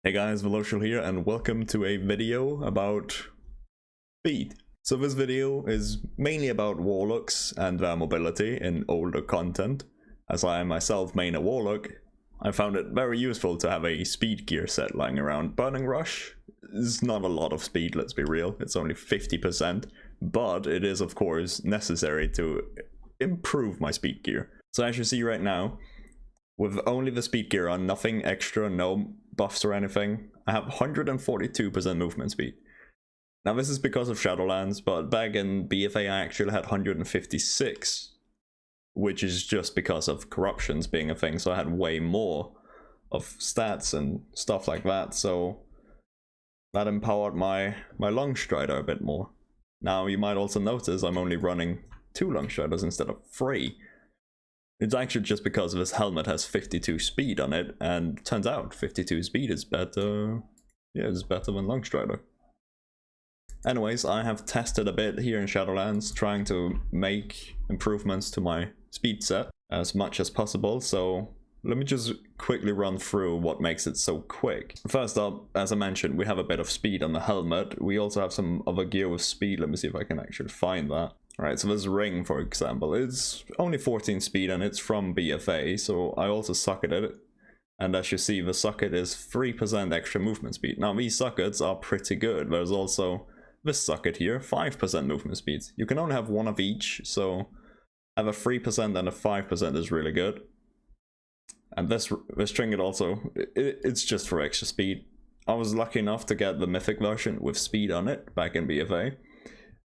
Hey guys, Walocial here, and welcome to a video about speed. So this video is mainly about warlocks and their mobility in older content. As I myself main a warlock, I found it very useful to have a speed gear set lying around. Burning Rush is not a lot of speed, let's be real, it's only 50%, but it is of course necessary to improve my speed gear. So as you see right now, with only the speed gear on, nothing extra, no buffs or anything, I have 142% movement speed. Now this is because of Shadowlands, but back in BFA I actually had 156, which is just because of corruptions being a thing, so I had way more of stats and stuff like that, so that empowered my Longstrider a bit more. Now you might also notice I'm only running 2 Longstriders instead of 3. It's actually just because this helmet has 52 speed on it, and turns out 52 speed is better. Yeah, it's better than Longstrider. Anyways, I have tested a bit here in Shadowlands, trying to make improvements to my speed set as much as possible, so let me just quickly run through what makes it so quick. First up, as I mentioned, we have a bit of speed on the helmet. We also have some other gear with speed. Let me see if I can actually find that. Alright, so this ring, for example, it's only 14 speed and it's from BFA, so I also socketed it. And as you see, the socket is 3% extra movement speed. Now, these sockets are pretty good. There's also this socket here, 5% movement speed. You can only have one of each, so have a 3% and a 5% is really good. And this trinket also, it's just for extra speed. I was lucky enough to get the mythic version with speed on it back in BFA.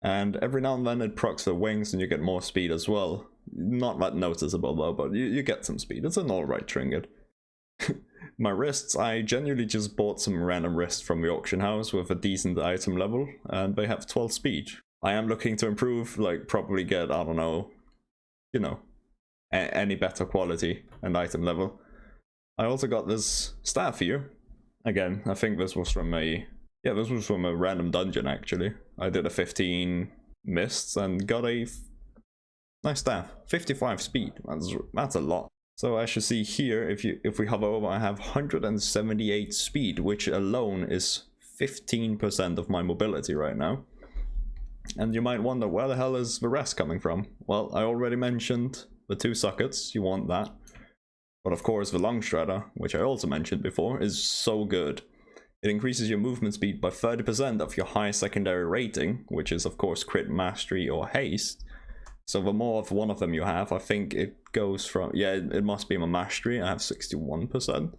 And every now and then it procs the wings and you get more speed as well. Not that noticeable though, but you get some speed. It's an alright trinket. My wrists, I genuinely just bought some random wrists from the auction house with a decent item level, and they have 12 speed. I am looking to improve, like probably get, I don't know, you know, any better quality and item level. I also got this staff here. Again, I think this was from a... yeah, this was from a random dungeon actually. I did a 15 mists and got a nice staff. 55 speed, that's a lot. So as you see here, if we hover over, I have 178 speed, which alone is 15% of my mobility right now. And you might wonder, where the hell is the rest coming from? Well, I already mentioned the 2 sockets, you want that. But of course the Longstrider, which I also mentioned before, is so good. It increases your movement speed by 30% of your high secondary rating, which is of course crit, mastery or haste. So the more of one of them you have, I think it goes from, yeah, it must be my mastery, I have 61%.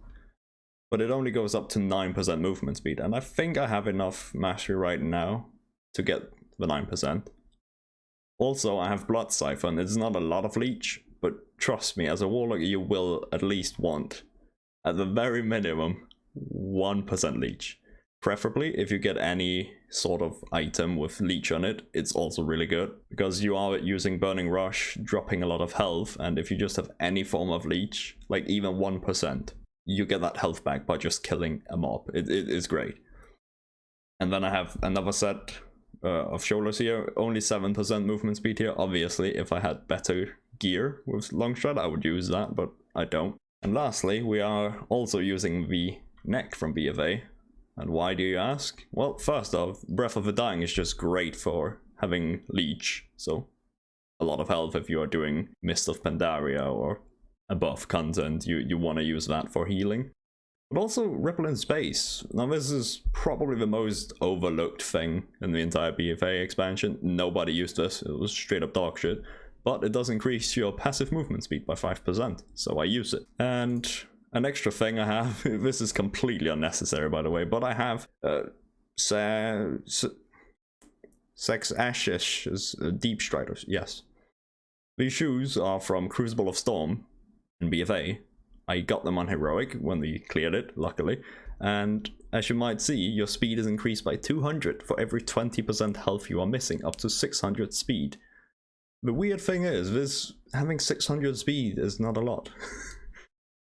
But it only goes up to 9% movement speed, and I think I have enough mastery right now to get the 9%. Also, I have Blood Siphon. It's not a lot of leech, but trust me, as a warlock you will at least want, at the very minimum, 1% leech. Preferably if you get any sort of item with leech on it, it's also really good, because you are using Burning Rush, dropping a lot of health, and if you just have any form of leech, like even 1%, you get that health back by just killing a mob. It is great. And then I have another set of shoulders here, only 7% movement speed here. Obviously if I had better gear with Longstrider I would use that, but I don't. And lastly, we are also using the neck from BFA. And why do you ask? Well, first off, Breath of the Dying is just great for having leech, so a lot of health if you are doing Mist of Pandaria or above content, you want to use that for healing. But also Ripple in Space. Now this is probably the most overlooked thing in the entire BFA expansion. Nobody used this, it was straight up dog shit. But it does increase your passive movement speed by 5%, so I use it. And an extra thing I have, this is completely unnecessary by the way, but I have Sex Ashes Deep Striders, yes. These shoes are from Crucible of Storm in BFA. I got them on Heroic when we cleared it, luckily. And as you might see, your speed is increased by 200 for every 20% health you are missing, up to 600 speed. The weird thing is, having 600 speed is not a lot.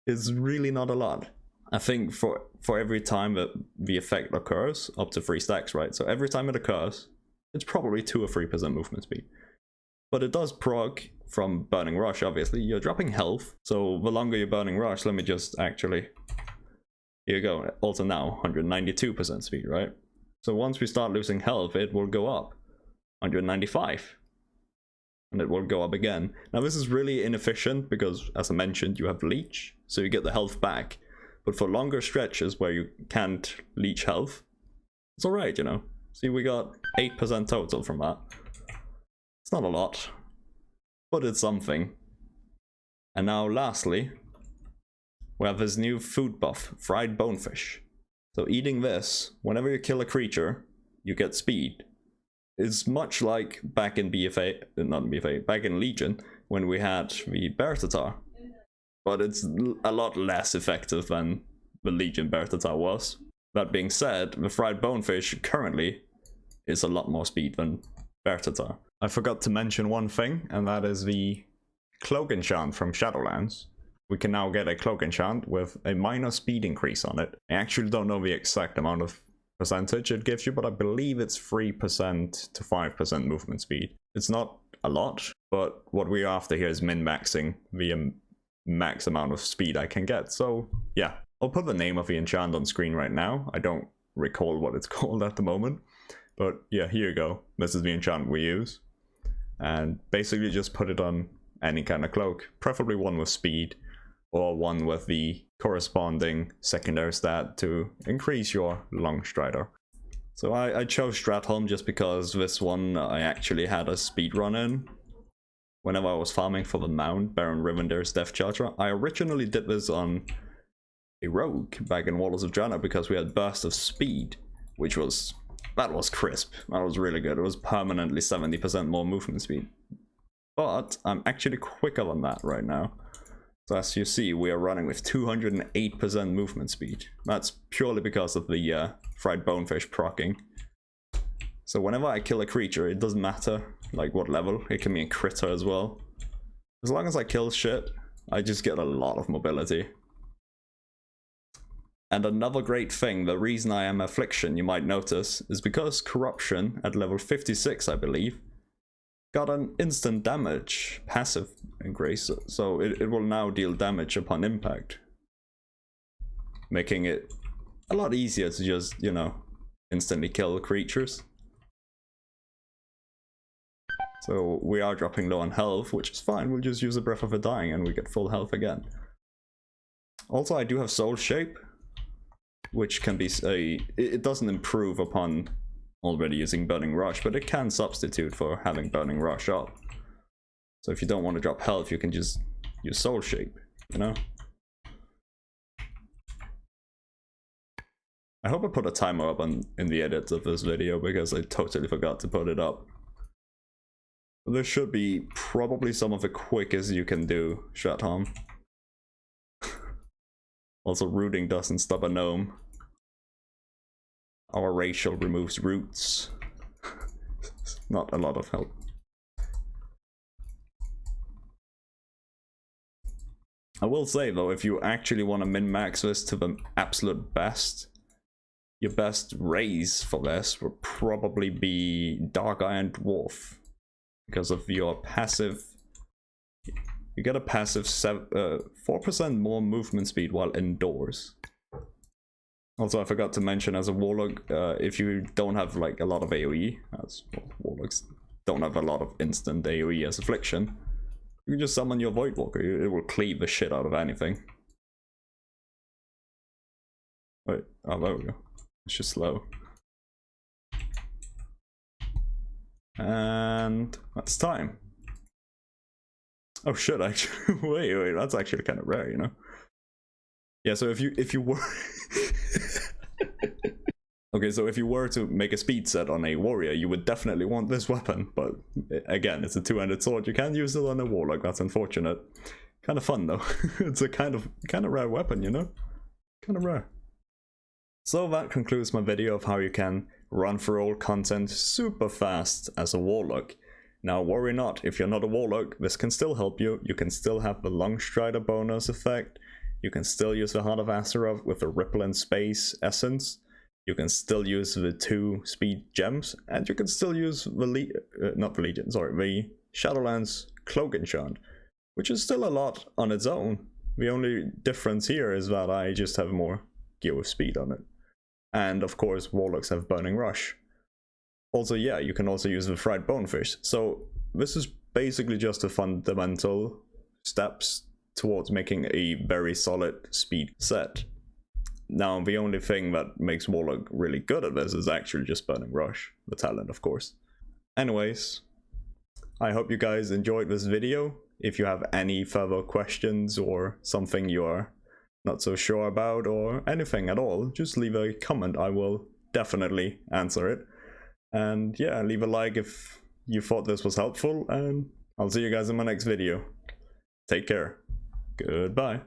It's really not a lot. I think for every time that the effect occurs, up to 3 stacks, right? So every time it occurs, it's probably 2 or 3% movement speed. But it does proc from Burning Rush, obviously. You're dropping health, so the longer you're Burning Rush, let me just actually here you go, also now 192% speed, right? So once we start losing health, it will go up 195, and it will go up again. Now this is really inefficient because, as I mentioned, you have leech, so you get the health back. But for longer stretches where you can't leech health, it's alright, you know. See, we got 8% total from that. It's not a lot, but it's something. And now lastly, we have this new food buff, fried bonefish. So eating this, whenever you kill a creature, you get speed. It's much like back in BFA, not BFA, back in Legion, when we had the bear tatar. But it's a lot less effective than the Legion bear tatar was. That being said, the fried bonefish currently is a lot more speed than bear tatar. I forgot to mention one thing, and that is the cloak enchant from Shadowlands. We can now get a cloak enchant with a minor speed increase on it. I actually don't know the exact amount of percentage it gives you, but I believe it's 3% to 5% movement speed. It's not a lot, but what we're after here is min-maxing the max amount of speed I can get. So yeah, I'll put the name of the enchant on screen right now. I don't recall what it's called at the moment, but yeah, here you go. This is the enchant we use, and basically just put it on any kind of cloak, preferably one with speed, or one with the corresponding secondary stat to increase your Longstrider. So I chose Straddling just because this one I actually had a speed run in. Whenever I was farming for the Mount, Baron Rivendare's Death Charger. I originally did this on a rogue back in Warlocks of Draenor because we had Burst of Speed, which was, that was crisp. That was really good. It was permanently 70% more movement speed. But I'm actually quicker than that right now. So as you see, we are running with 208% movement speed. That's purely because of the fried bonefish proccing. So whenever I kill a creature, it doesn't matter like what level. It can be a critter as well. As long as I kill shit, I just get a lot of mobility. And another great thing, the reason I am Affliction, you might notice, is because Corruption at level 56, I believe, got an instant damage passive increase, so it will now deal damage upon impact, making it a lot easier to just, you know, instantly kill creatures. So we are dropping low on health, which is fine. We'll just use a Breath of the Dying and we get full health again. Also, I do have Soul Shape, which can be it doesn't improve upon already using Burning Rush, but it can substitute for having Burning Rush up. So if you don't want to drop health, you can just use Soul Shape, you know? I hope I put a timer up in the edit of this video because I totally forgot to put it up. This should be probably some of the quickest you can do, Shatham. Also, rooting doesn't stop a gnome. Our Walocial removes roots. Not a lot of help. I will say though, if you actually want to min-max this to the absolute best, your best raise for this would probably be Dark Iron Dwarf. Because of your passive, you get a passive 4% more movement speed while indoors. Also, I forgot to mention, as a Warlock, if you don't have like a lot of AoE, as well, Warlocks don't have a lot of instant AoE as Affliction, you can just summon your Voidwalker. It will cleave the shit out of anything. Wait, oh, there we go. It's just slow. And that's time. Oh shit, actually, wait, that's actually kind of rare, you know? Yeah, so if you were... Okay, so if you were to make a speed set on a warrior, you would definitely want this weapon, but again, it's a two-handed sword. You can't use it on a warlock, that's unfortunate. Kind of fun though. It's a kind of rare weapon, you know? Kind of rare. So that concludes my video of how you can run through old content super fast as a warlock. Now worry not, if you're not a warlock, this can still help you. You can still have the Longstrider bonus effect. You can still use the Heart of Azeroth with the Ripple in Space essence. You can still use the 2 speed gems, and you can still use the the Shadowlands Cloak enchant, which is still a lot on its own. The only difference here is that I just have more gear with speed on it. And of course, Warlocks have Burning Rush. Also, yeah, you can also use the fried Bonefish. So this is basically just the fundamental steps towards making a very solid speed set. Now, the only thing that makes Warlock really good at this is actually just Burning Rush, the talent, of course. Anyways, I hope you guys enjoyed this video. If you have any further questions or something you're not so sure about or anything at all, just leave a comment. I will definitely answer it. And yeah, leave a like if you thought this was helpful, and I'll see you guys in my next video. Take care. Goodbye.